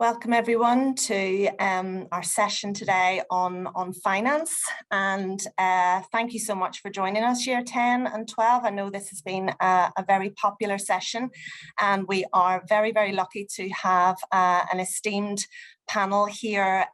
Welcome everyone to our session today on finance, and thank you so much for joining us year 10 and 12. I know this has been a very popular session, and we are very lucky to have an esteemed panel here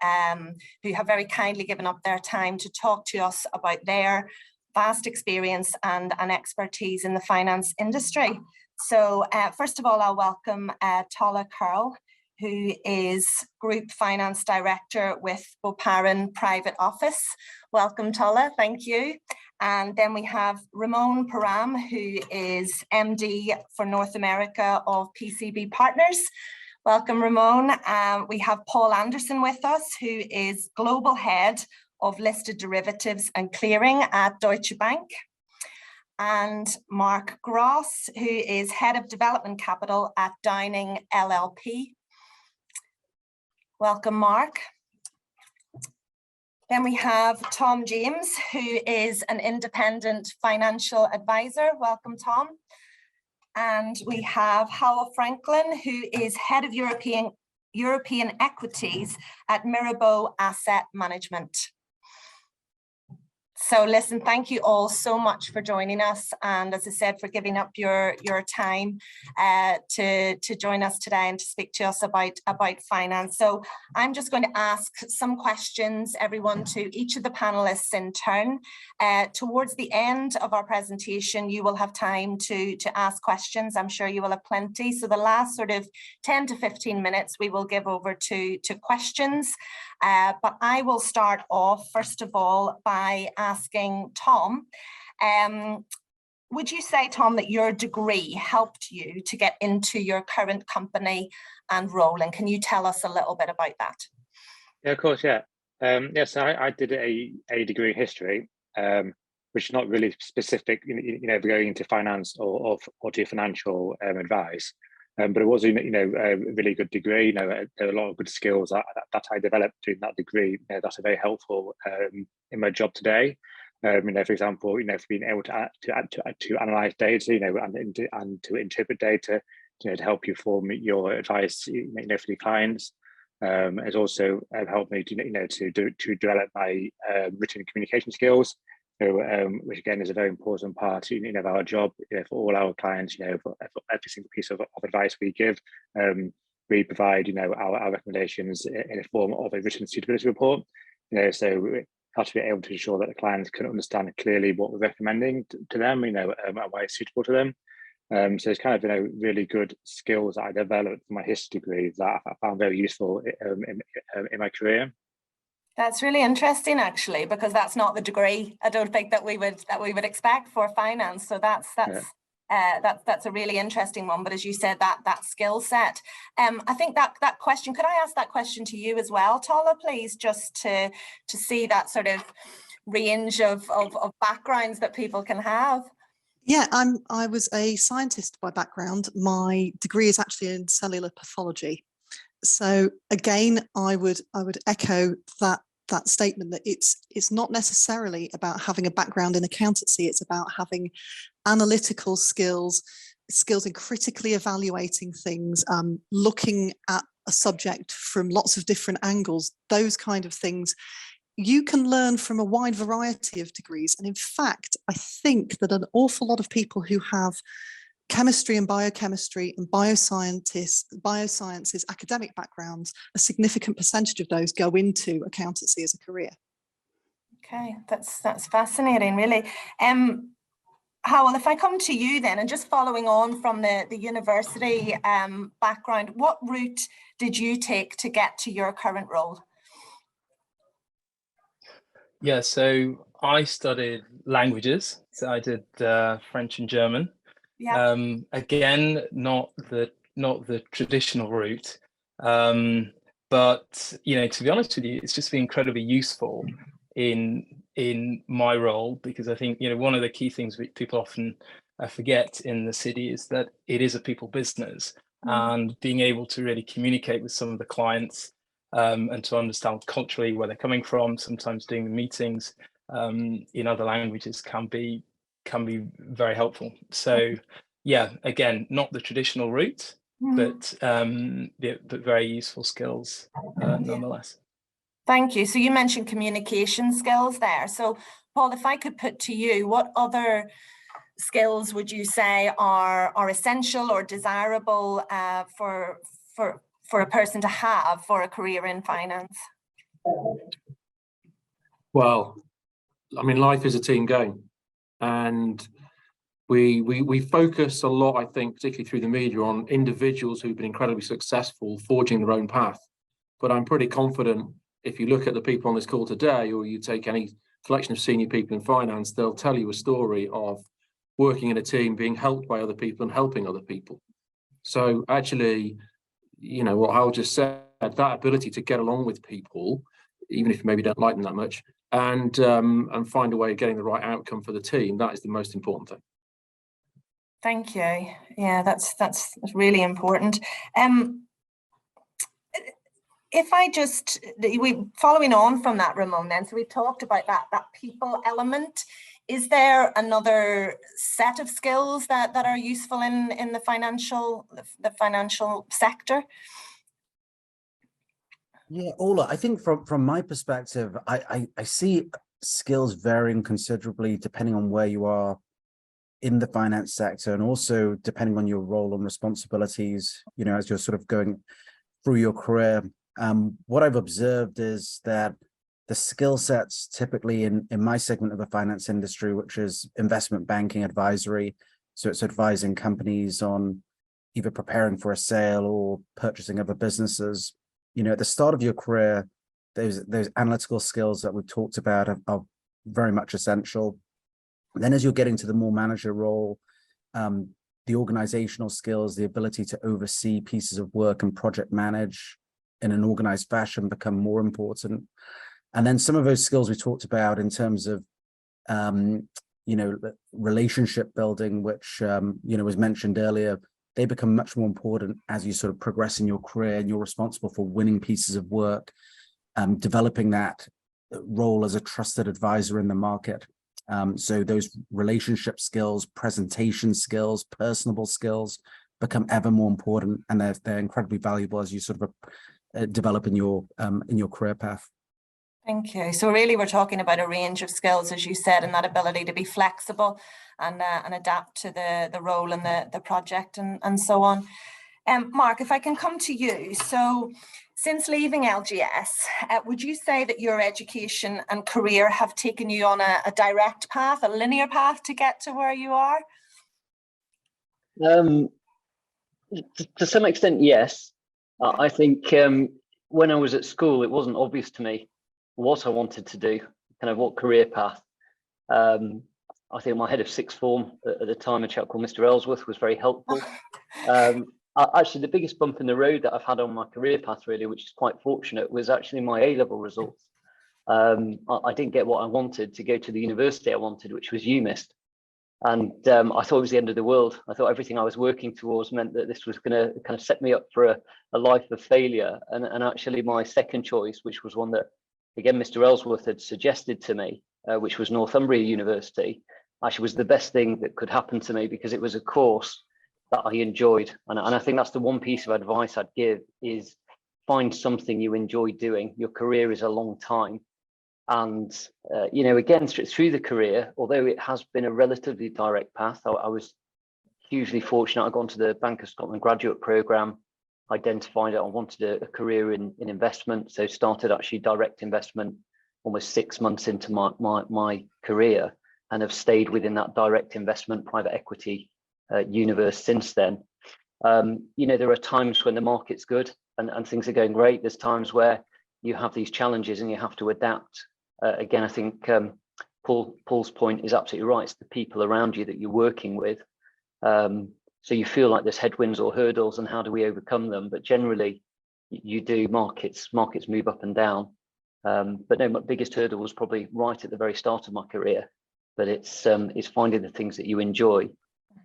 who have very kindly given up their time to talk to us about their vast experience and expertise in the finance industry. So first of all, I'll welcome Tola Curl, who is Group Finance Director with Boparan Private Office. Welcome, Tola, thank you. And then we have Ramon Param, who is MD for North America of PCB Partners. Welcome, Ramon. We have Paul Anderson with us, who is Global Head of Listed Derivatives and Clearing at Deutsche Bank. And Mark Gross, who is Head of Development Capital at Downing LLP. Welcome, Mark. Then we have Tom James, who is an independent financial advisor. Welcome, Tom. And we have Howell Franklin, who is Head of European Equities at Mirabeau Asset Management. So listen, thank you all so much for joining us, and as I said, for giving up your time to join us today and to speak to us about finance. So I'm just going to ask some questions, everyone, to each of the panelists in turn. Towards the end of our presentation, you will have time to ask questions. I'm sure you will have plenty. So the last sort of 10 to 15 minutes we will give over to questions. But I will start off, first of all, by asking Tom, would you say, Tom, that your degree helped you to get into your current company and role? And can you tell us a little bit about that? Yeah, of course, yeah. Yes, I did a degree in history, which is not really specific, going into finance or to financial advice. But it was, a really good degree. There are a lot of good skills that I developed during that degree. That's very helpful in my job today. For example, for being able to analyze data, and to interpret data, to help you form your advice, for your clients. It's also helped me to develop my written communication skills. So, which again is a very important part, of our job, for all our clients. For every single piece of advice we give, we provide, our recommendations in a form of a written suitability report. So we have to be able to ensure that the clients can understand clearly what we're recommending to them, and why it's suitable to them. So it's kind of, really good skills that I developed from my history degree that I found very useful in my career. That's really interesting, actually, because that's not the degree I don't think that we would expect for finance. So that's a really interesting one. But as you said, that skill set. I think that question. Could I ask that question to you as well, Tola, please, just to see that sort of range of backgrounds that people can have. Yeah, I was a scientist by background. My degree is actually in cellular pathology. So again, I would echo that statement that it's not necessarily about having a background in accountancy. It's about having analytical skills in critically evaluating things, looking at a subject from lots of different angles. Those kind of things you can learn from a wide variety of degrees. And in fact, I think that an awful lot of people who have chemistry and biochemistry and biosciences academic backgrounds, a significant percentage of those go into accountancy as a career. Okay, that's fascinating, really. Howell, if I come to you then, and just following on from the university background, what route did you take to get to your current role? Yeah, so I studied languages. So I did French and German. Yeah. Again, not the traditional route, but to be honest with you, it's just been incredibly useful in my role, because I think one of the key things people often forget in the city is that it is a people business, and being able to really communicate with some of the clients and to understand culturally where they're coming from. Sometimes doing the meetings in other languages can be very helpful. So yeah, again, not the traditional route, but yeah, but very useful skills nonetheless. Thank you. So you mentioned communication skills there. So Paul, if I could put to you, what other skills would you say are essential or desirable for a person to have for a career in finance? Well, I mean, life is a team game, and we focus a lot, I think, particularly through the media, on individuals who've been incredibly successful forging their own path. But I'm pretty confident if you look at the people on this call today, or you take any collection of senior people in finance, they'll tell you a story of working in a team, being helped by other people and helping other people. So actually, you know, what Hal just said, that ability to get along with people, even if you maybe don't like them that much, and find a way of getting the right outcome for the team, that is the most important thing. Thank you. Yeah, that's really important. If I just, following on from that, Ramon, then, so we talked about that people element. Is there another set of skills that are useful in the financial sector? Yeah, Ola, I think from my perspective, I see skills varying considerably depending on where you are in the finance sector, and also depending on your role and responsibilities, you know, as you're sort of going through your career. What I've observed is that the skill sets typically in my segment of the finance industry, which is investment banking advisory, so it's advising companies on either preparing for a sale or purchasing other businesses. You know, at the start of your career, those analytical skills that we've talked about are very much essential. And then as you're getting to the more manager role, the organizational skills, the ability to oversee pieces of work and project manage in an organized fashion become more important. And then some of those skills we talked about in terms of, you know, relationship building, which, you know, was mentioned earlier, they become much more important as you sort of progress in your career, and you're responsible for winning pieces of work, developing that role as a trusted advisor in the market. So those relationship skills, presentation skills, personable skills become ever more important, and they're incredibly valuable as you sort of develop in your career path. Thank you. So really we're talking about a range of skills, as you said, and that ability to be flexible and adapt to the role and the project and so on. Mark, if I can come to you. So since leaving LGS, would you say that your education and career have taken you on a direct path, a linear path to get to where you are? To some extent, yes. I think when I was at school, it wasn't obvious to me what I wanted to do, kind of what career path. I think my head of sixth form at the time, a chap called Mr. Ellsworth, was very helpful. Actually, the biggest bump in the road that I've had on my career path, really, which is quite fortunate, was actually my A-level results. I didn't get what I wanted to go to the university I wanted, which was UMIST. And I thought it was the end of the world. I thought everything I was working towards meant that this was going to kind of set me up for a life of failure. And actually my second choice, which was one that, again, Mr. Ellsworth had suggested to me, which was Northumbria University, actually was the best thing that could happen to me, because it was a course that I enjoyed. And I think that's the one piece of advice I'd give, is find something you enjoy doing. Your career is a long time. And, you know, again, through the career, although it has been a relatively direct path, I was hugely fortunate. I got into the Bank of Scotland graduate programme, identified that I wanted a career in investment. So started actually direct investment almost 6 months into my career, and have stayed within that direct investment private equity universe since then. You know, there are times when the market's good and things are going great. There's times where you have these challenges and you have to adapt. Again, I think Paul's point is absolutely right. It's the people around you that you're working with. So you feel like there's headwinds or hurdles, and how do we overcome them? But generally, you do. Markets move up and down. But no, my biggest hurdle was probably right at the very start of my career. But it's finding the things that you enjoy,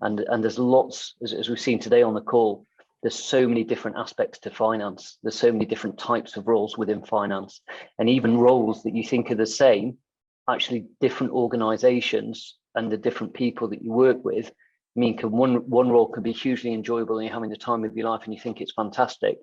and there's lots, as we've seen today on the call. There's so many different aspects to finance. There's so many different types of roles within finance, and even roles that you think are the same, actually different organizations and the different people that you work with I mean, one role can be hugely enjoyable and you're having the time of your life and you think it's fantastic.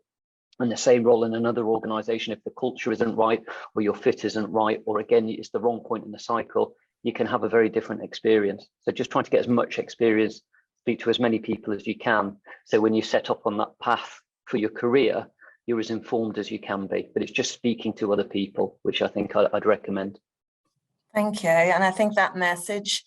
And the same role in another organization, if the culture isn't right or your fit isn't right, or again, it's the wrong point in the cycle, you can have a very different experience. So just trying to get as much experience, speak to as many people as you can. So when you set up on that path for your career, you're as informed as you can be, but it's just speaking to other people, which I think I'd recommend. Thank you. And I think that message,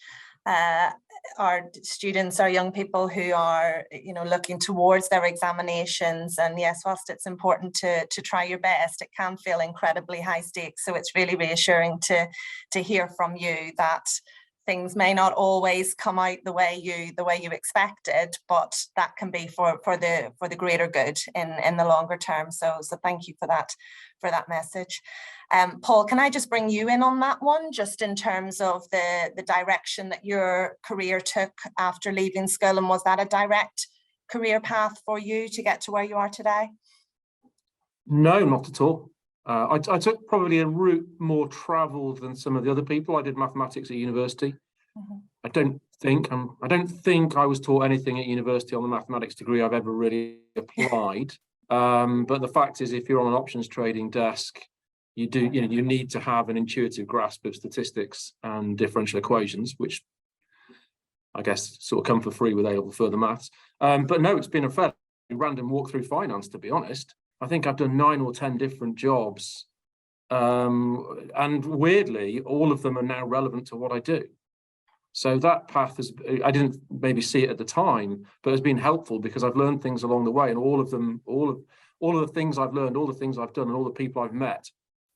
our students, our young people who are, looking towards their examinations, and yes, whilst it's important to try your best, it can feel incredibly high stakes. So it's really reassuring to hear from you that things may not always come out the way you expected, but that can be for the greater good in the longer term. So thank you for that message. Paul, can I just bring you in on that one, just in terms of the direction that your career took after leaving school, and was that a direct career path for you to get to where you are today? No, not at all. I took probably a route more travelled than some of the other people. I did mathematics at university. Mm-hmm. I don't think I was taught anything at university on the mathematics degree I've ever really applied. But the fact is, if you're on an options trading desk, you need to have an intuitive grasp of statistics and differential equations, which I guess sort of come for free with A-level further maths. But no, it's been a fairly random walk through finance, to be honest. I think I've done 9 or 10 different jobs. And weirdly, all of them are now relevant to what I do. So that path I didn't maybe see it at the time, but has been helpful because I've learned things along the way, and all of the things I've learned, all the things I've done, and all the people I've met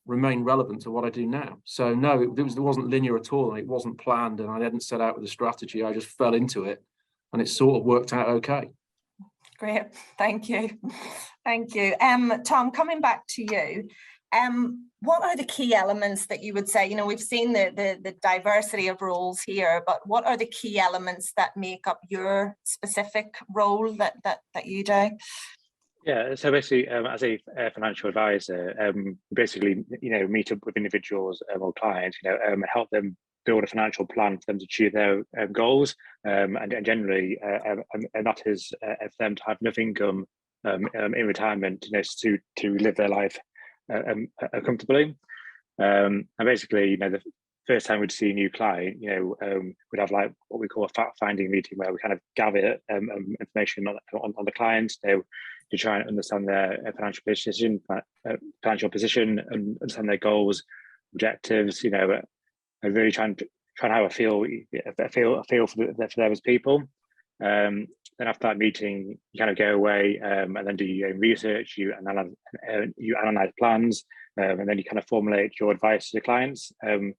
remain relevant to what I do now. So no, it wasn't linear at all, and it wasn't planned, and I didn't set out with a strategy. I just fell into it, and it sort of worked out okay. Great, thank you. Thank you. Tom, coming back to you, what are the key elements that you would say, we've seen the diversity of roles here, but what are the key elements that make up your specific role that you do? Yeah, so basically, as a financial advisor, basically, meet up with individuals or clients, and help them build a financial plan for them to achieve their goals, and generally, and that is for them to have enough income in retirement, to live their life comfortably. And basically, the first time we'd see a new client, we'd have like what we call a fact-finding meeting, where we kind of gather information on the clients, to try and understand their financial position, and understand their goals, objectives, and really try and have a feel for them as people. Then after that meeting, you kind of go away and then do your own research, you analyze plans, and then you kind of formulate your advice to the clients,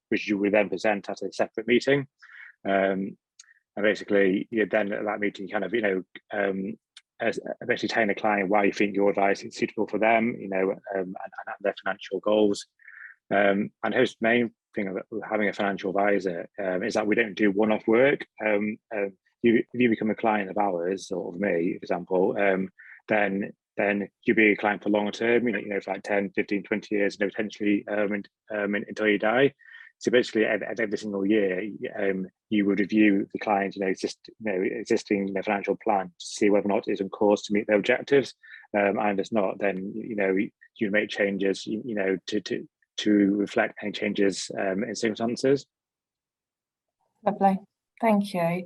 which you will then present at a separate meeting. And basically, then at that meeting, you kind of, basically telling the client why you think your advice is suitable for them, and their financial goals. And his main thing of having a financial advisor is that we don't do one-off work. If you become a client of ours, or of me, for example, then you'll be a client for long term, for like 10, 15, 20 years, potentially until you die. So basically, every single year, you would review the client's existing financial plan to see whether or not it's on course to meet their objectives. And if it's not, then you make changes, to reflect any changes in circumstances. Lovely. Thank you.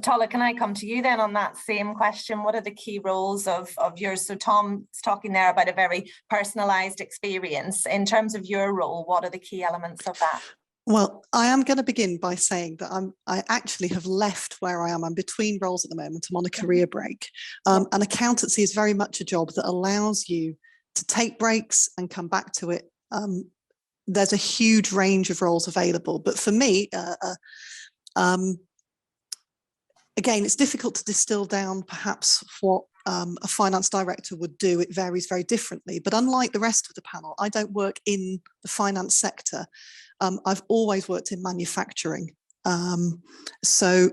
Tola, can I come to you then on that same question? What are the key roles of yours? So Tom's talking there about a very personalised experience. In terms of your role, what are the key elements of that? Well, I am going to begin by saying that I actually have left where I am. I'm between roles at the moment. I'm on a career break. And accountancy is very much a job that allows you to take breaks and come back to it. There's a huge range of roles available. But for me, again, it's difficult to distill down perhaps what a finance director would do. It varies very differently. But unlike the rest of the panel, I don't work in the finance sector. I've always worked in manufacturing. So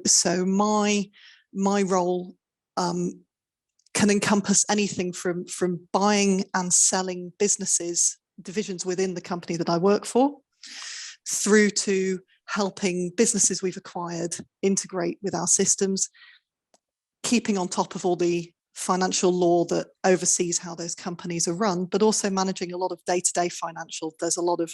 my role can encompass anything from buying and selling divisions within the company that I work for, through to helping businesses we've acquired integrate with our systems, keeping on top of all the financial law that oversees how those companies are run, but also managing a lot of day-to-day financial. There's a lot of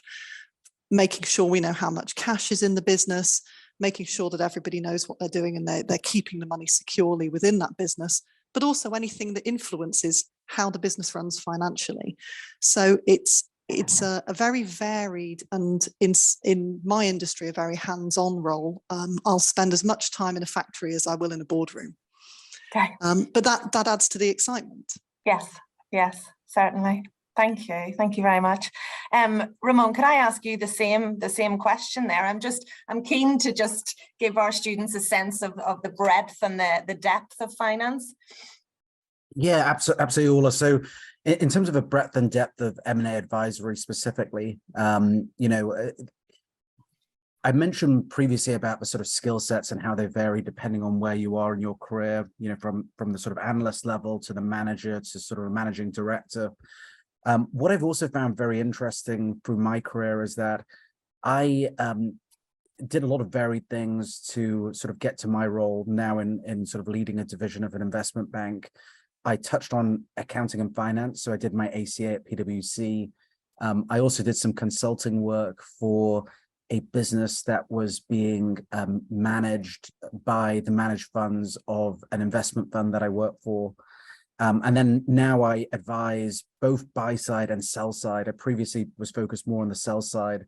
making sure we know how much cash is in the business, making sure that everybody knows what they're doing and they're keeping the money securely within that business, but also anything that influences how the business runs financially. So it's a very varied and in my industry, a very hands-on role. I'll spend as much time in a factory as I will in a boardroom. Okay. But that adds to the excitement. Yes, certainly. Thank you very much. Ramon, could I ask you the same question there? I'm keen to just give our students a sense of the breadth and the depth of finance. Yeah, absolutely, Orla. So in terms of a breadth and depth of M&A advisory specifically, you know, I mentioned previously about the sort of skill sets and how they vary depending on where you are in your career, you know, from the sort of analyst level to the manager to sort of a managing director. What I've also found very interesting through my career is that I did a lot of varied things to sort of get to my role now in sort of leading a division of an investment bank. I touched on accounting and finance, so I did my ACA at PwC. I also did some consulting work for a business that was being managed by the managed funds of an investment fund that I work for. And then now I advise both buy side and sell side. I previously was focused more on the sell side,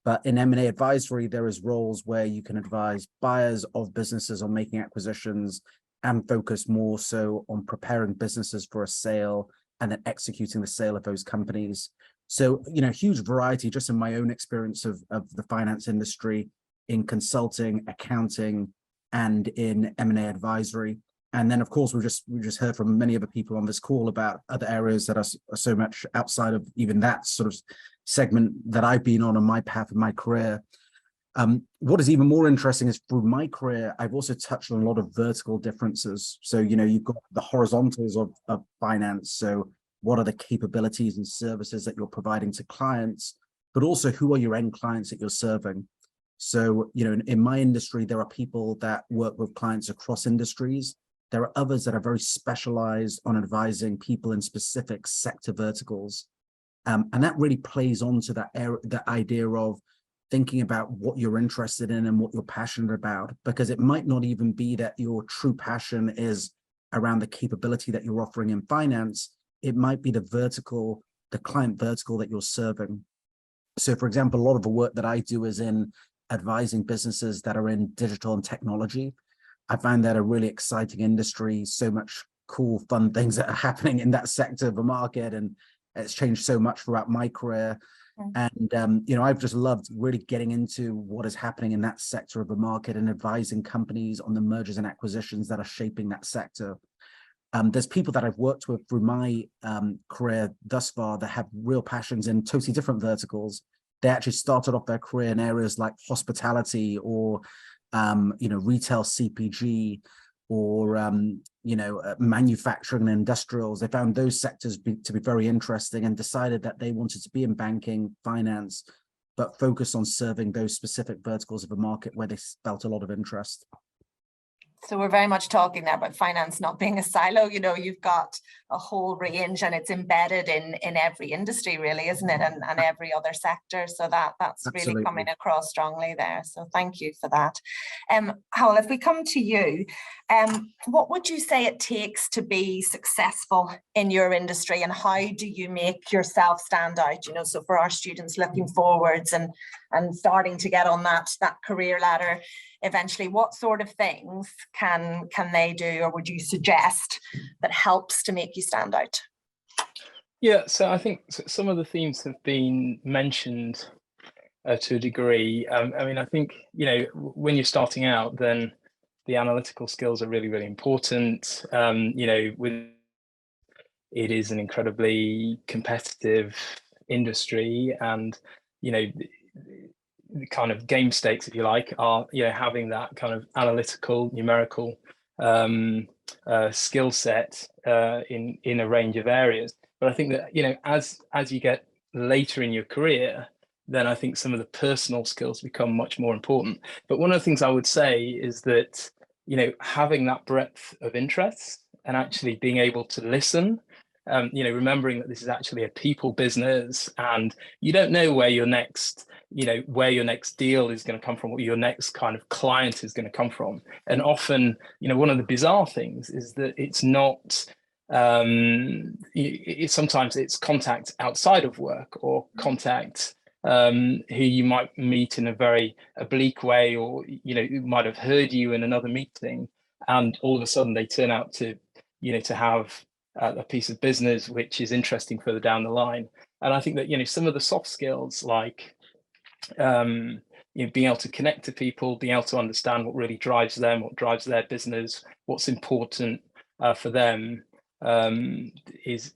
but in M&A advisory, there is roles where you can advise buyers of businesses on making acquisitions and focus more so on preparing businesses for a sale and then executing the sale of those companies. So, you know, huge variety just in my own experience of the finance industry, in consulting, accounting, and in M&A advisory. And then, of course, we just heard from many other people on this call about other areas that are so much outside of even that sort of segment that I've been on my path of my career. What is even more interesting is through my career, I've also touched on a lot of vertical differences. So, you know, you've got the horizontals of finance. So what are the capabilities and services that you're providing to clients, but also who are your end clients that you're serving? So, you know, in my industry, there are people that work with clients across industries. There are others that are very specialized on advising people in specific sector verticals. And that really plays onto that idea of thinking about what you're interested in and what you're passionate about, because it might not even be that your true passion is around the capability that you're offering in finance. It might be the vertical, the client vertical that you're serving. So, for example, a lot of the work that I do is in advising businesses that are in digital and technology. I find that a really exciting industry, so much cool, fun things that are happening in that sector of the market. And it's changed so much throughout my career. And, you know, I've just loved really getting into what is happening in that sector of the market and advising companies on the mergers and acquisitions that are shaping that sector. There's people that I've worked with through my career thus far that have real passions in totally different verticals. They actually started off their career in areas like hospitality or, you know, retail CPG or, you know, manufacturing and industrials. They found those sectors to be very interesting and decided that they wanted to be in banking, finance, but focus on serving those specific verticals of the market where they felt a lot of interest. So we're very much talking there about finance not being a silo. You know, you've got a whole range and it's embedded in every industry, really, isn't it? And every other sector. So that's Absolutely. really coming across strongly there. So thank you for that. Hywel, if we come to you, what would you say it takes to be successful in your industry, and how do you make yourself stand out? You know, so for our students looking forwards and starting to get on that career ladder eventually, what sort of things can they do, or would you suggest that helps to make you stand out? Yeah, so I think some of the themes have been mentioned to a degree. I mean, I think, you know, when you're starting out, then the analytical skills are really, really important. You know, it is an incredibly competitive industry, and, you know, the kind of game stakes, if you like, are, you know, having that kind of analytical, numerical skill set in a range of areas. But I think that, you know, as you get later in your career, then I think some of the personal skills become much more important. But one of the things I would say is that having that breadth of interests and actually being able to listen, remembering that this is actually a people business, and you don't know where your next deal is going to come from, what your next kind of client is going to come from. And often, one of the bizarre things is that it's not, sometimes it's contact outside of work, or contact who you might meet in a very oblique way, or might have heard you in another meeting, and all of a sudden they turn out to have a piece of business which is interesting further down the line. And I think that some of the soft skills, like being able to connect to people, being able to understand what really drives them, what drives their business, what's important for them, is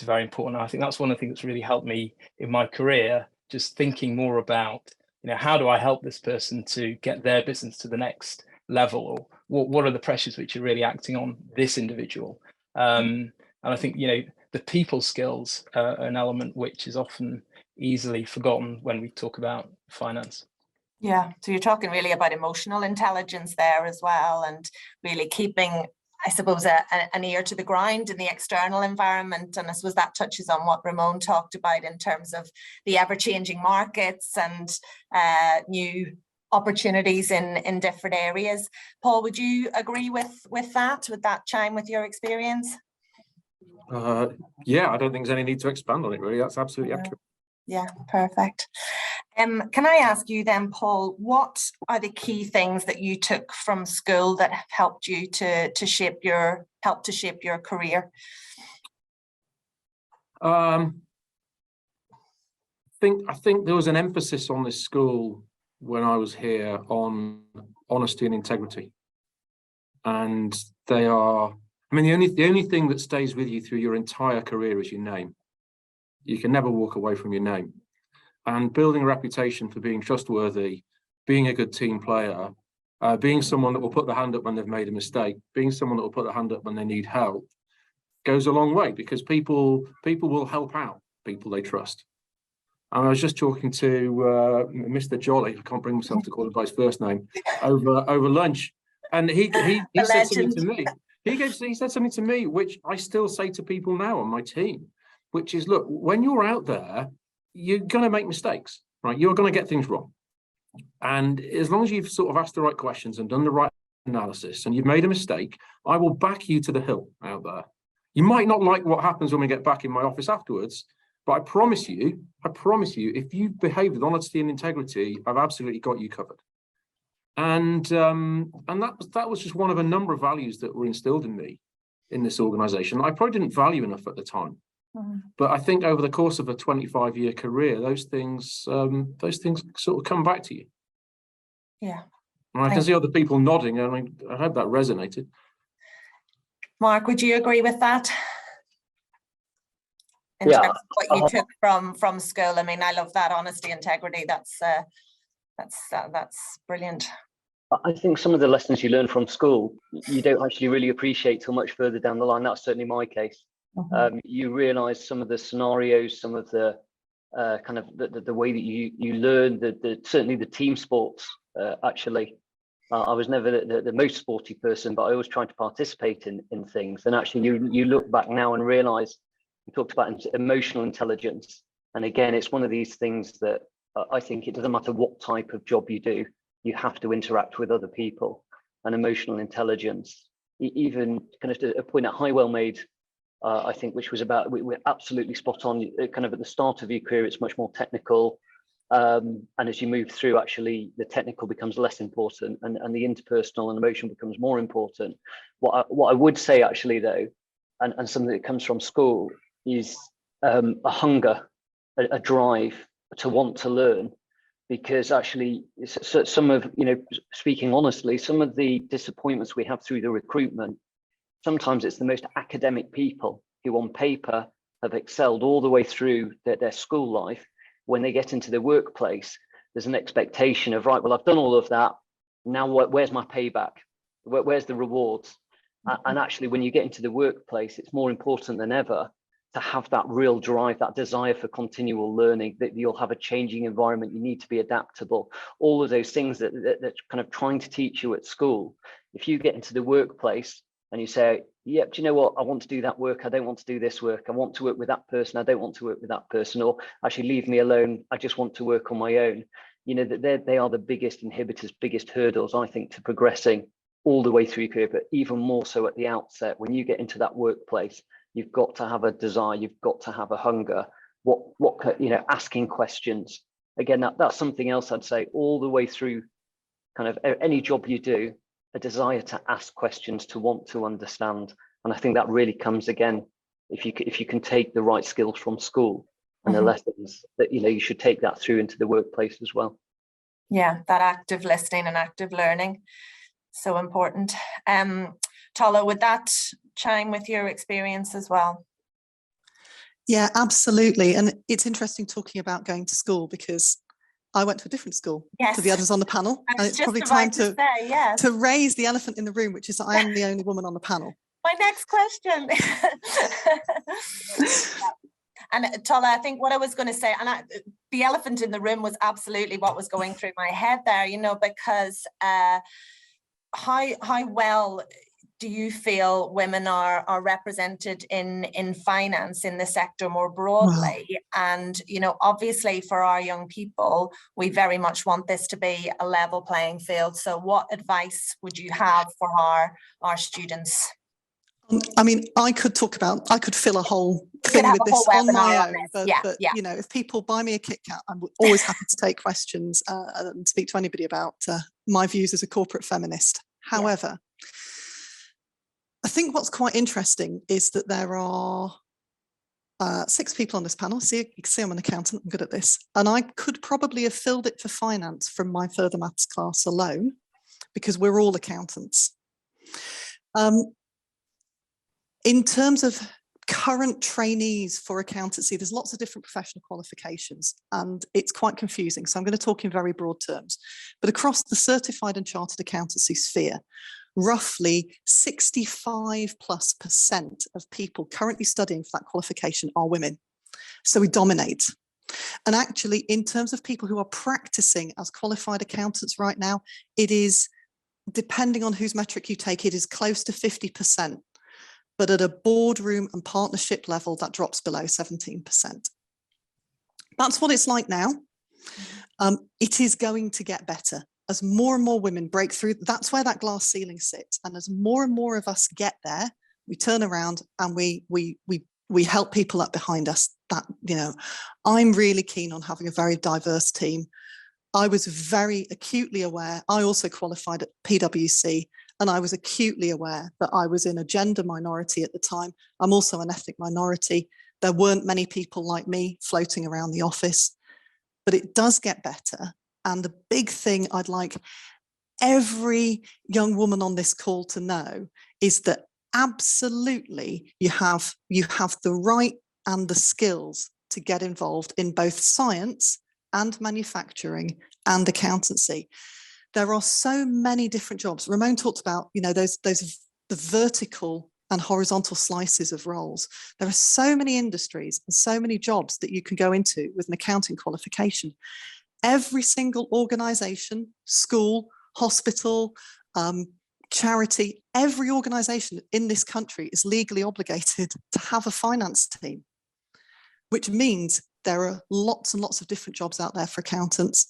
very important. I think that's one of the things that's really helped me in my career, just thinking more about, how do I help this person to get their business to the next level, or what are the pressures which are really acting on this individual. And I think, the people skills are an element which is often easily forgotten when we talk about finance. Yeah, so you're talking really about emotional intelligence there as well, and really keeping, I suppose, an ear to the ground in the external environment. And I suppose that touches on what Ramon talked about in terms of the ever-changing markets and new opportunities in different areas. Paul, would you agree with that? Would that chime with your experience? Yeah, I don't think there's any need to expand on it, really. That's absolutely accurate. Yeah, perfect. Can I ask you then, Paul, what are the key things that you took from school that have helped you to shape your career? I think there was an emphasis on this school when I was here on honesty and integrity, and they are. I mean, the only thing that stays with you through your entire career is your name. You can never walk away from your name. And building a reputation for being trustworthy, being a good team player, being someone that will put the hand up when they've made a mistake, being someone that will put the hand up when they need help, goes a long way, because people will help out people they trust. And I was just talking to Mr. Jolly, I can't bring myself to call him by his first name, over lunch, and he said something to me. He said something to me which I still say to people now on my team, which is, look, when you're out there, you're going to make mistakes, right? You're going to get things wrong. And as long as you've sort of asked the right questions and done the right analysis and you've made a mistake, I will back you to the hill out there. You might not like what happens when we get back in my office afterwards, but I promise you, if you behave with honesty and integrity, I've absolutely got you covered. And that was just one of a number of values that were instilled in me in this organization. I probably didn't value enough at the time. But I think over the course of a 25-year career, those things sort of come back to you. Yeah. And I can see other people nodding. I mean, I hope that resonated. Mark, would you agree with that? In Yeah. terms of what you took from school? I mean, I love that honesty, integrity. That's brilliant. I think some of the lessons you learn from school, you don't actually really appreciate till much further down the line. That's certainly my case. You realize some of the scenarios, some of the kind of the way that you learn, certainly the team sports. Actually, I was never the most sporty person, but I always tried to participate in things. And actually, you look back now and realize, you talked about emotional intelligence, and again, it's one of these things that I think it doesn't matter what type of job you do, you have to interact with other people. And emotional intelligence, even kind of a point that Highwell made, I think, which was about, we're absolutely spot on. Kind of at the start of your career, it's much more technical, and as you move through, actually, the technical becomes less important, and the interpersonal and emotion becomes more important. What I would say, actually, though, and something that comes from school, is a hunger, a drive to want to learn, because actually, some of, speaking honestly, some of the disappointments we have through the recruitment, sometimes it's the most academic people who on paper have excelled all the way through their school life. When they get into the workplace, there's an expectation of, right, well, I've done all of that. Now, where's my payback? Where's the rewards? And actually, when you get into the workplace, it's more important than ever to have that real drive, that desire for continual learning, that you'll have a changing environment, you need to be adaptable, all of those things that kind of trying to teach you at school. If you get into the workplace and you say, yep, do you know what, I want to do that work, I don't want to do this work, I want to work with that person, I don't want to work with that person, or actually leave me alone, I just want to work on my own. You know, that they are the biggest inhibitors, biggest hurdles, I think, to progressing all the way through your career, but even more so at the outset. When you get into that workplace, you've got to have a desire, you've got to have a hunger. What you know, asking questions. Again, that's something else I'd say all the way through kind of any job you do, a desire to ask questions, to want to understand. And I think that really comes again, if you can take the right skills from school and the lessons, that, you know, you should take that through into the workplace as well. Yeah, that active listening and active learning, so important. Tala, would that chime with your experience as well? Yeah, absolutely. And it's interesting talking about going to school, because I went to a different school to the others on the panel. And it's probably time to raise the elephant in the room, which is that I am the only woman on the panel. My next question. And Tala, I think what I was going to say, and the elephant in the room was absolutely what was going through my head there, you know, because how well do you feel women are represented in finance, in the sector more broadly? Wow. And, you know, obviously for our young people, we very much want this to be a level playing field. So what advice would you have for our students? I mean, I could fill a whole thing with this on my own, but you know, if people buy me a Kit Kat, I'm always happy to take questions and speak to anybody about my views as a corporate feminist. However, I think what's quite interesting is that there are 6 people on this panel. You can see I'm an accountant, I'm good at this. And I could probably have filled it for finance from my further maths class alone, because we're all accountants. In terms of current trainees for accountancy, there's lots of different professional qualifications and it's quite confusing. So I'm going to talk in very broad terms. But across the certified and chartered accountancy sphere, roughly 65+% of people currently studying for that qualification are women. So we dominate. And actually, in terms of people who are practicing as qualified accountants right now, it is, depending on whose metric you take, it is close to 50%. But at a boardroom and partnership level, that drops below 17%. That's what it's like now. It is going to get better. As more and more women break through, that's where that glass ceiling sits. And as more and more of us get there, we turn around and we help people up behind us. That, you know, I'm really keen on having a very diverse team. I was very acutely aware. I also qualified at PwC, and I was acutely aware that I was in a gender minority at the time. I'm also an ethnic minority. There weren't many people like me floating around the office, but it does get better. And the big thing I'd like every young woman on this call to know is that absolutely you have the right and the skills to get involved in both science and manufacturing and accountancy. There are so many different jobs. Ramon talked about, you know, the vertical and horizontal slices of roles. There are so many industries and so many jobs that you can go into with an accounting qualification. Every single organization, school, hospital, charity, every organization in this country is legally obligated to have a finance team, which means there are lots and lots of different jobs out there for accountants.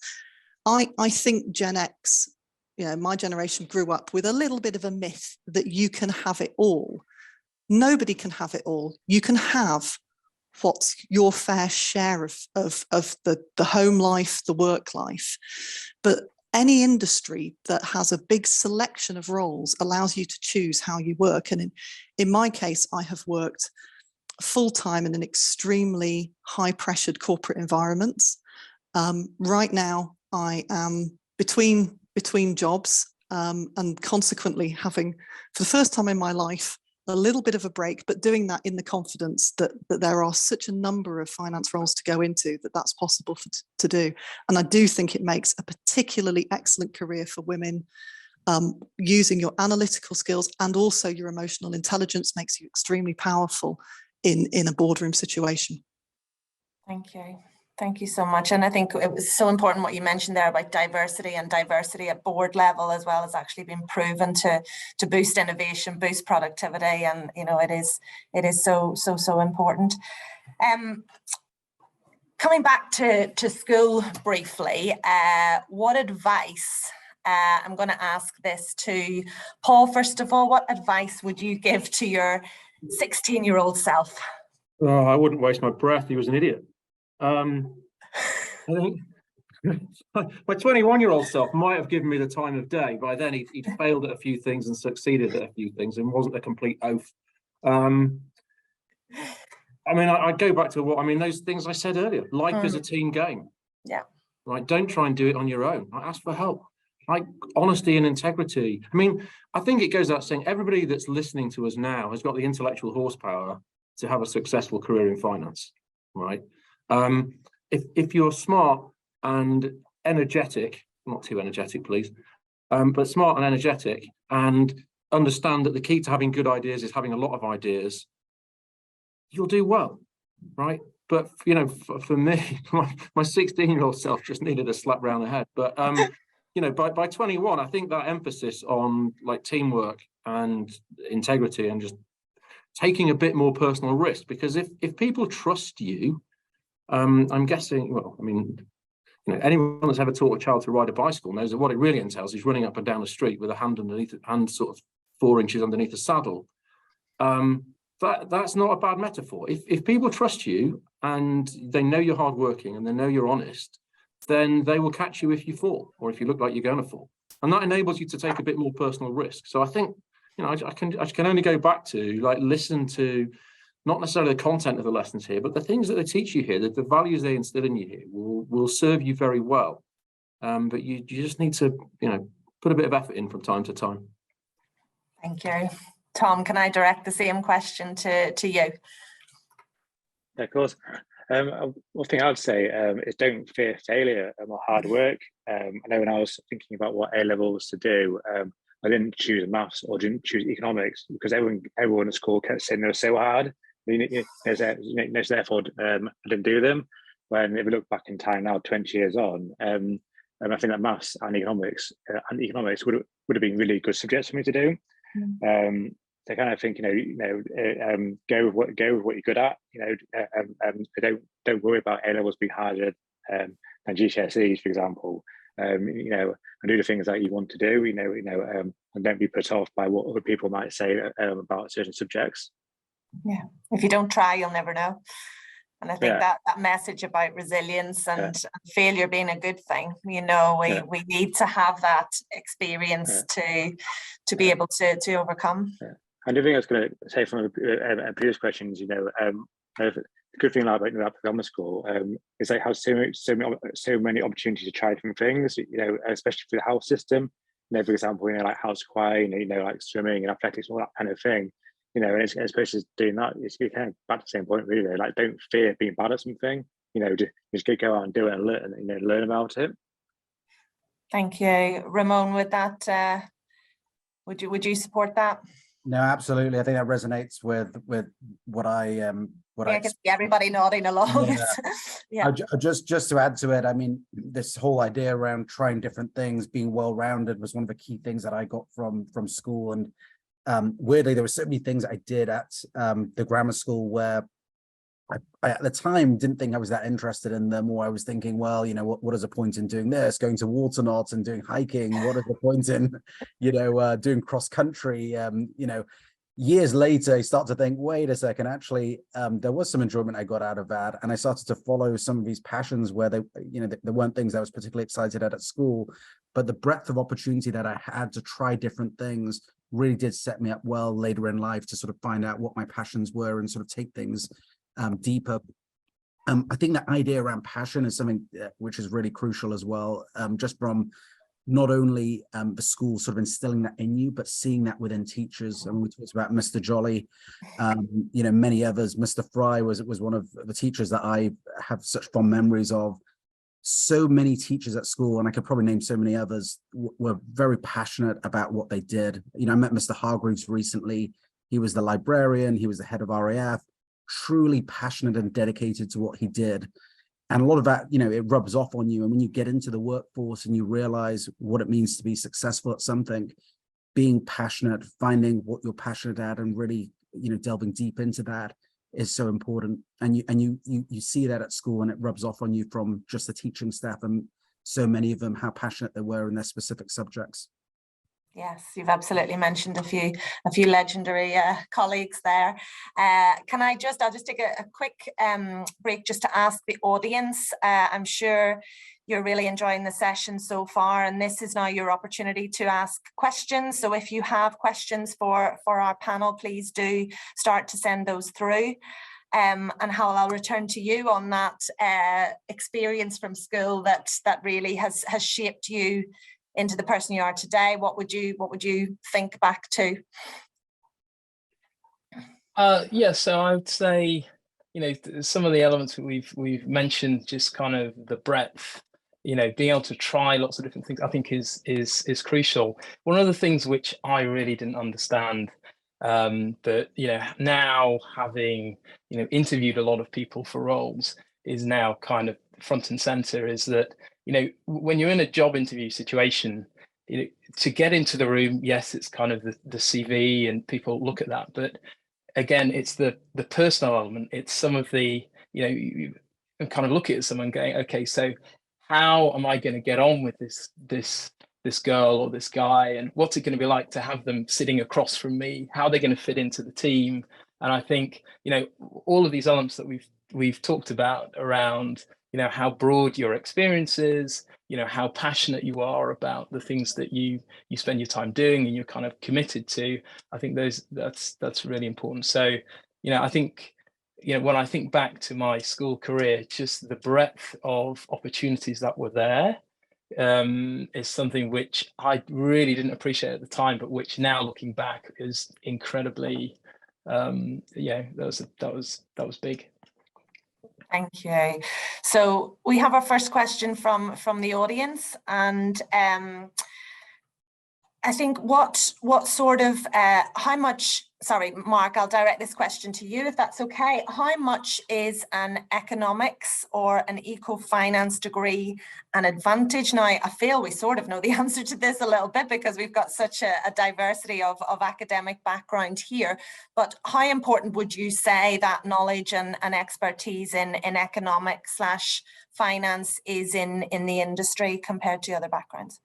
I think Gen X, you know, my generation grew up with a little bit of a myth that you can have it all. Nobody can have it all. You can have what's your fair share of the home life, the work life. But any industry that has a big selection of roles allows you to choose how you work. And in my case, I have worked full-time in an extremely high-pressured corporate environment. Right now, I am between jobs and consequently having, for the first time in my life, a little bit of a break, but doing that in the confidence that there are such a number of finance roles to go into that's possible to do. And I do think it makes a particularly excellent career for women. Using your analytical skills and also your emotional intelligence makes you extremely powerful in a boardroom situation. Thank you. Thank you so much. And I think it was so important what you mentioned there about diversity, and diversity at board level as well has actually been proven to boost innovation, boost productivity. And, you know, it is so important. Coming back to school briefly, what advice, I'm going to ask this to Paul, first of all, what advice would you give to your 16-year-old self? Oh, I wouldn't waste my breath. He was an idiot. I think my 21-year-old self might have given me the time of day. By then, he'd failed at a few things and succeeded at a few things, and wasn't a complete oaf. I mean, I go back to those things I said earlier. Life is a team game. Yeah. Right. Don't try and do it on your own. Ask for help. Like honesty and integrity. I mean, I think it goes without saying, everybody that's listening to us now has got the intellectual horsepower to have a successful career in finance. Right. If you're smart and energetic, not too energetic, please, but smart and energetic, and understand that the key to having good ideas is having a lot of ideas, you'll do well, right? But, you know, for me, my 16-year-old self just needed a slap round the head. But, you know, by 21, I think that emphasis on like teamwork and integrity and just taking a bit more personal risk, because if people trust you, I'm guessing, well, I mean, you know, anyone that's ever taught a child to ride a bicycle knows that what it really entails is running up and down the street with a hand sort of 4 inches underneath the saddle. That's not a bad metaphor. If people trust you and they know you're hardworking and they know you're honest, then they will catch you if you fall, or if you look like you're going to fall. And that enables you to take a bit more personal risk. So I think, you know, I can only go back to like listen to not necessarily the content of the lessons here, but the things that they teach you here, that the values they instill in you here will serve you very well. But you just need to, you know, put a bit of effort in from time to time. Thank you. Tom, can I direct the same question to you? Yeah, of course. One thing I'd say is don't fear failure or hard work. I know when I was thinking about what A-levels to do, I didn't choose maths or didn't choose economics because everyone at school kept saying they were so hard. So therefore, I didn't do them. When if we look back in time now, 20 years on, and I think that maths and economics would have been really good subjects for me to do. So I kind of think, go with what you're good at. Don't worry about A-levels being harder than GCSEs, for example. And do the things that you want to do. And don't be put off by what other people might say about certain subjects. Yeah, if you don't try, you'll never know. And I think that message about resilience and failure being a good thing, we need to have that experience to be able to overcome. And the thing I was going to say from a previous questions, the good thing about Performance School is they have so many opportunities to try different things, especially for the health system. For example, like house choir, like swimming and athletics, all that kind of thing. And as opposed to doing that, it's kind of back to the same point, really. Like, don't fear being bad at something. Just go out and do it and learn about it. Thank you, Ramon. With that, would you support that? No, absolutely. I think that resonates with what I I can see everybody nodding along. Yeah. Just to add to it, I mean, this whole idea around trying different things, being well-rounded was one of the key things that I got from school. And weirdly, there were so many things I did at the grammar school where I at the time didn't think I was that interested in them, or I was thinking, well, what is the point in doing this, going to Waterknot and doing hiking? What is the point in, doing cross country? Years later, I start to think, wait a second, actually, there was some enjoyment I got out of that. And I started to follow some of these passions where there weren't things I was particularly excited at school, but the breadth of opportunity that I had to try different things really did set me up well later in life to sort of find out what my passions were and sort of take things deeper. I think that idea around passion is something which is really crucial as well, just from not only the school sort of instilling that in you, but seeing that within teachers. And we talked about Mr. Jolly, many others. Mr. Fry was one of the teachers that I have such fond memories of. So many teachers at school, and I could probably name so many others, were very passionate about what they did. I met Mr. Hargreaves recently. He was the librarian, he was the head of RAF, truly passionate and dedicated to what he did. And a lot of that, you know, it rubs off on you. And when you get into the workforce and you realize what it means to be successful at something, being passionate, finding what you're passionate at, and really, you know, delving deep into that is so important. And you see that at school, and it rubs off on you from just the teaching staff and so many of them, how passionate they were in their specific subjects. Yes, you've absolutely mentioned a few legendary colleagues there. I'll just take a quick break just to ask the audience. I'm sure you're really enjoying the session so far, and this is now your opportunity to ask questions. So if you have questions for our panel, please do start to send those through. And Hal, I'll return to you on that experience from school that really has shaped you into the person you are today. What would you think back to? Yeah, so I would say, you know, some of the elements that we've mentioned, just kind of the breadth, you know, being able to try lots of different things, I think is crucial. One of the things which I really didn't understand, but you know, now having, you know, interviewed a lot of people for roles, is now kind of front and center, is that, you know, when you're in a job interview situation, you know, to get into the room, yes, it's kind of the CV and people look at that, but again, it's the personal element. It's some of the, you know, you kind of look at someone going, okay, so how am I going to get on with this girl or this guy, and what's it going to be like to have them sitting across from me? How are they going to fit into the team? And I think, you know, all of these elements that we've talked about around, you know, how broad your experience is, you know, how passionate you are about the things that you spend your time doing and you're kind of committed to. I think that's really important. So, you know, I think, you know, when I think back to my school career, just the breadth of opportunities that were there is something which I really didn't appreciate at the time, but which now looking back is incredibly, yeah, that was big. Thank you. So we have our first question from the audience, and I think what sort of how much, sorry, Mark, I'll direct this question to you if that's okay. How much is an economics or an eco-finance degree an advantage? Now, I feel we sort of know the answer to this a little bit because we've got such a diversity of academic background here, but how important would you say that knowledge and expertise in economics / finance is in the industry compared to other backgrounds?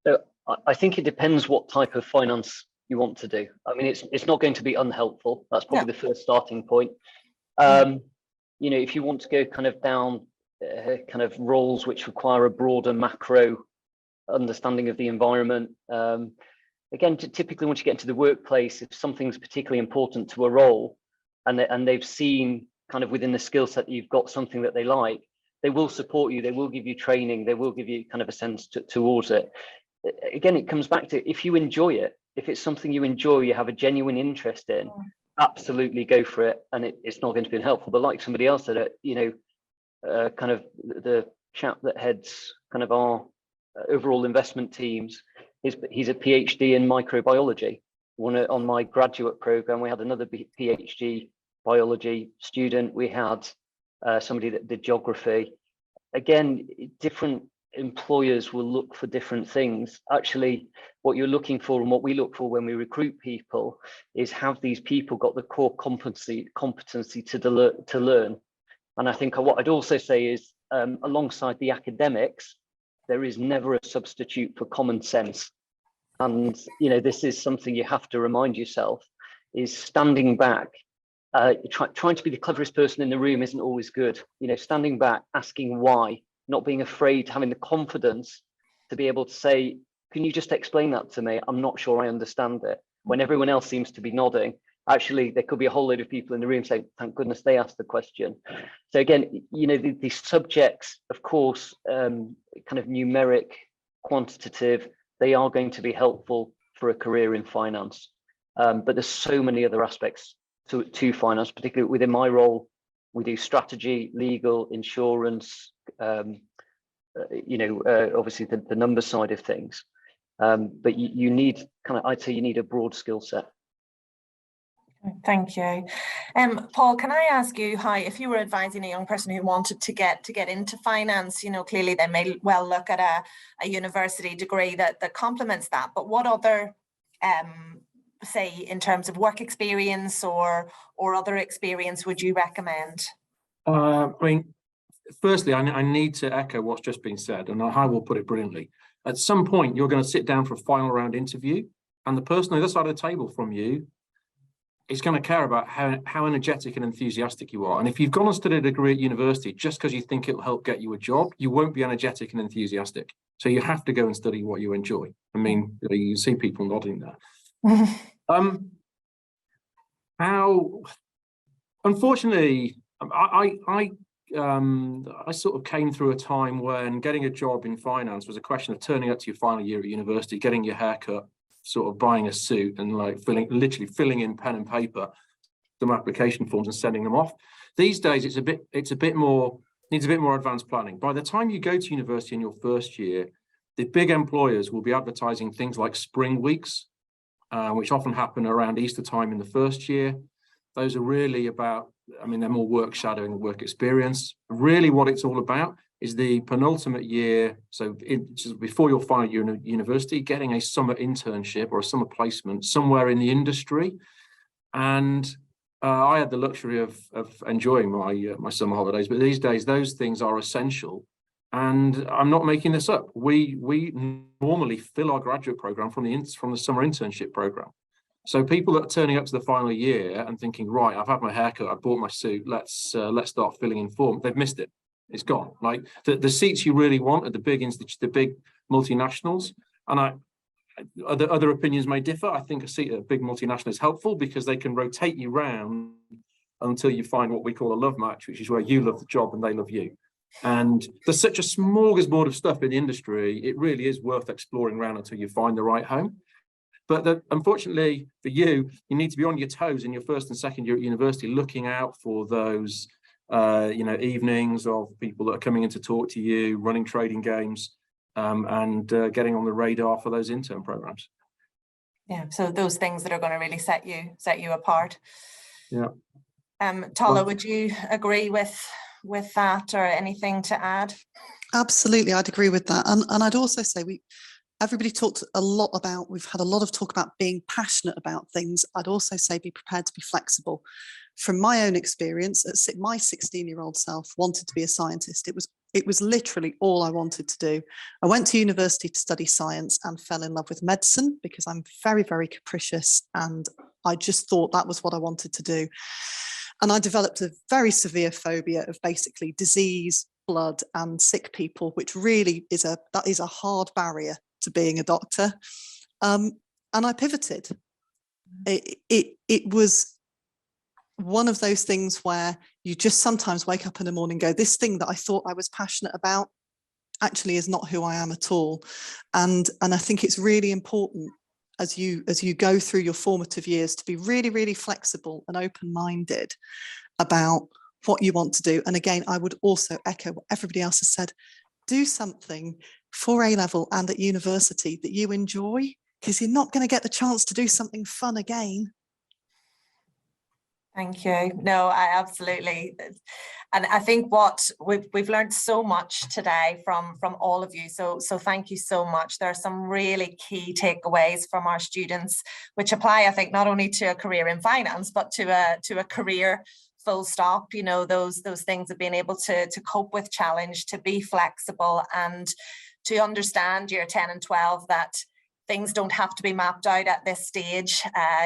So I think it depends what type of finance you want to do. I mean, it's not going to be unhelpful. That's probably the first starting point. You know, if you want to go kind of down kind of roles which require a broader macro understanding of the environment, again, typically once you get into the workplace, if something's particularly important to a role and they've seen kind of within the skill set that you've got something that they like, they will support you, they will give you training, they will give you kind of a sense towards it. Again, it comes back to if you enjoy it, if it's something you enjoy, you have a genuine interest in, absolutely go for it, and it's not going to be helpful. But like somebody else said, you know, kind of the chap that heads kind of our overall investment teams, he's a PhD in microbiology. On my graduate program, we had another PhD biology student. We had somebody that did geography. Again, different employers will look for different things. Actually, what you're looking for and what we look for when we recruit people is, have these people got the core competency to learn? And I think what I'd also say is, alongside the academics, there is never a substitute for common sense. And you know, this is something you have to remind yourself, is standing back. Trying to be the cleverest person in the room isn't always good. You know, standing back, asking why, not being afraid, having the confidence to be able to say, can you just explain that to me? I'm not sure I understand it. When everyone else seems to be nodding, actually, there could be a whole load of people in the room saying, thank goodness they asked the question. So again, you know, these subjects, of course, kind of numeric, quantitative, they are going to be helpful for a career in finance. But there's so many other aspects to finance, particularly within my role. We do strategy, legal, insurance, you know, obviously the number side of things. But you need I'd say you need a broad skill set. Thank you. Paul, can I ask you how, if you were advising a young person who wanted to get into finance, you know, clearly they may well look at a university degree that complements that, but what other, say, in terms of work experience or other experience would you recommend? I mean, firstly, I need to echo what's just been said, and I will put it brilliantly. At some point, you're going to sit down for a final round interview, and the person on the other side of the table from you is going to care about how energetic and enthusiastic you are. And if you've gone and studied a degree at university just because you think it'll help get you a job, you won't be energetic and enthusiastic. So you have to go and study what you enjoy. I mean, you see people nodding there. Unfortunately, I sort of came through a time when getting a job in finance was a question of turning up to your final year at university, getting your hair cut, sort of buying a suit and like literally filling in pen and paper, some application forms and sending them off. These days, it's a bit more, needs a bit more advanced planning. By the time you go to university in your first year, the big employers will be advertising things like spring weeks, which often happen around Easter time in the first year. Those are really about, I mean, they're more work shadowing and work experience. Really what it's all about is the penultimate year, so just before your final year in university, getting a summer internship or a summer placement somewhere in the industry. And I had the luxury of enjoying my summer holidays, but these days those things are essential. And I'm not making this up. We normally fill our graduate program from the summer internship program. So people that are turning up to the final year and thinking, right, I've had my haircut, I've bought my suit, let's start filling in form. They've missed it. It's gone. Like the seats you really want at the big multinationals. And other opinions may differ. I think a seat at a big multinational is helpful because they can rotate you round until you find what we call a love match, which is where you love the job and they love you. And there's such a smorgasbord of stuff in the industry. It really is worth exploring around until you find the right home. But unfortunately for you, you need to be on your toes in your first and second year at university, looking out for those, evenings of people that are coming in to talk to you, running trading games, and getting on the radar for those intern programs. Yeah, so those things that are going to really set you apart. Yeah. Tola, would you agree with that, or anything to add? Absolutely, I'd agree with that. And I'd also say everybody talked a lot about, we've had a lot of talk about being passionate about things. I'd also say be prepared to be flexible. From my own experience, my 16-year-old self wanted to be a scientist. It was literally all I wanted to do. I went to university to study science and fell in love with medicine because I'm very, very capricious, and I just thought that was what I wanted to do. And I developed a very severe phobia of basically disease, blood, and sick people, which really is a hard barrier to being a doctor. And I pivoted. It was one of those things where you just sometimes wake up in the morning and go, this thing that I thought I was passionate about actually is not who I am at all. And I think it's really important as you go through your formative years to be really, really flexible and open-minded about what you want to do. And again, I would also echo what everybody else has said. Do something for A-level and at university that you enjoy, because you're not going to get the chance to do something fun again. Thank you. No, I absolutely. And I think what we've learned so much today from all of you. So thank you so much. There are some really key takeaways from our students, which apply, I think, not only to a career in finance, but to a career full stop. You know, those things of being able to cope with challenge, to be flexible, and to understand year 10 and 12 that things don't have to be mapped out at this stage.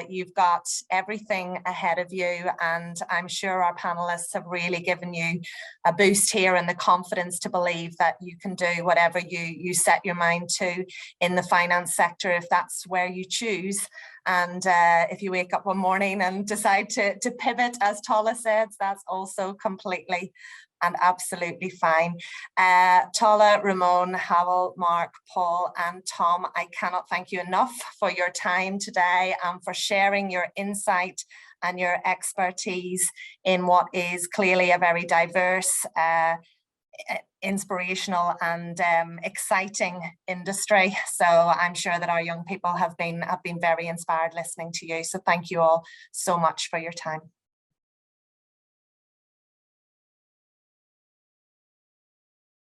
You've got everything ahead of you, and I'm sure our panelists have really given you a boost here and the confidence to believe that you can do whatever you set your mind to in the finance sector, if that's where you choose. And if you wake up one morning and decide to pivot, as Tola said, that's also completely and absolutely fine. Tola, Ramon, Hywel, Mark, Paul and Tom, I cannot thank you enough for your time today and for sharing your insight and your expertise in what is clearly a very diverse inspirational and exciting industry. So I'm sure that our young people have been very inspired listening to you. So thank you all so much for your time.